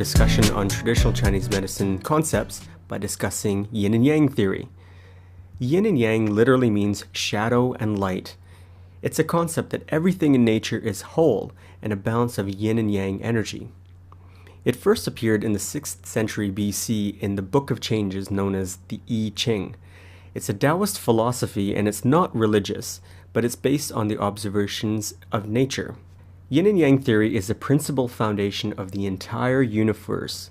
discussion on traditional Chinese medicine concepts by discussing yin and yang theory. Yin and yang literally means shadow and light. It's a concept that everything in nature is whole and a balance of yin and yang energy. It first appeared in the 6th century BC in the Book of Changes known as the I Ching. It's a Taoist philosophy and it's not religious, but it's based on the observations of nature. Yin and yang theory is the principal foundation of the entire universe.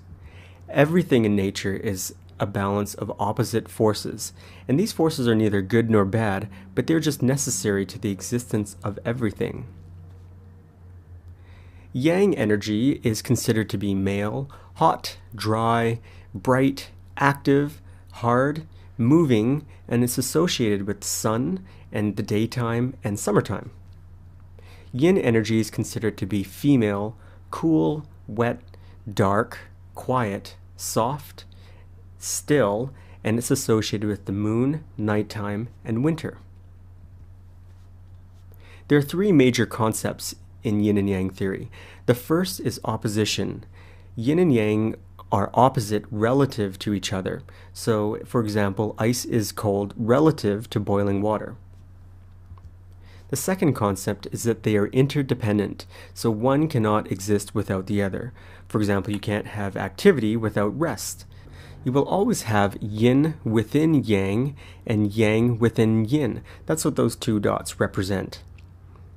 Everything in nature is a balance of opposite forces, and these forces are neither good nor bad, but they're just necessary to the existence of everything. Yang energy is considered to be male, hot, dry, bright, active, hard, moving, and it's associated with sun and the daytime and summertime. Yin energy is considered to be female, cool, wet, dark, quiet, soft, still, and it's associated with the moon, nighttime, and winter. There are three major concepts in yin and yang theory. The first is opposition. Yin and yang are opposite relative to each other. So, for example, ice is cold relative to boiling water. The second concept is that they are interdependent, so one cannot exist without the other. For example, you can't have activity without rest. You will always have yin within yang and yang within yin. That's what those two dots represent.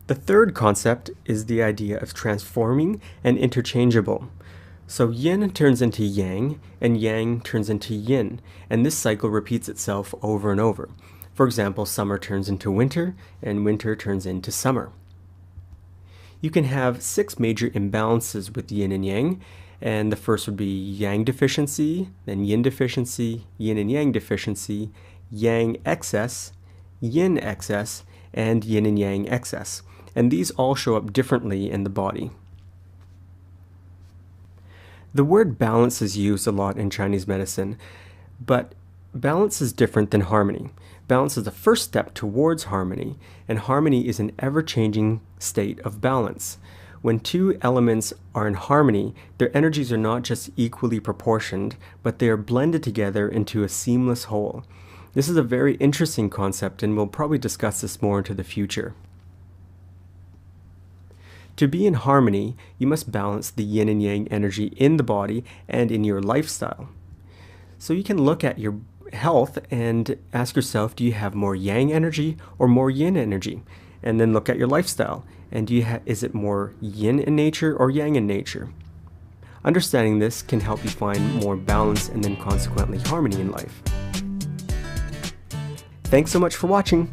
The third concept is the idea of transforming and interchangeable. So yin turns into yang and yang turns into yin, and this cycle repeats itself over and over. For example, summer turns into winter and winter turns into summer. You can have 6 major imbalances with yin and yang, and the first would be yang deficiency, then yin deficiency, yin and yang deficiency, yang excess, yin excess, and yin and yang excess. And these all show up differently in the body. The word balance is used a lot in Chinese medicine, but balance is different than harmony. Balance is the first step towards harmony, and harmony is an ever-changing state of balance. When two elements are in harmony, their energies are not just equally proportioned, but they are blended together into a seamless whole. This is a very interesting concept, and we'll probably discuss this more into the future. To be in harmony, you must balance the yin and yang energy in the body and in your lifestyle. So you can look at your health and ask yourself, do you have more yang energy or more yin energy? And then look at your lifestyle, and is it more yin in nature or yang in nature? Understanding this can help you find more balance and then consequently harmony in life. Thanks so much for watching.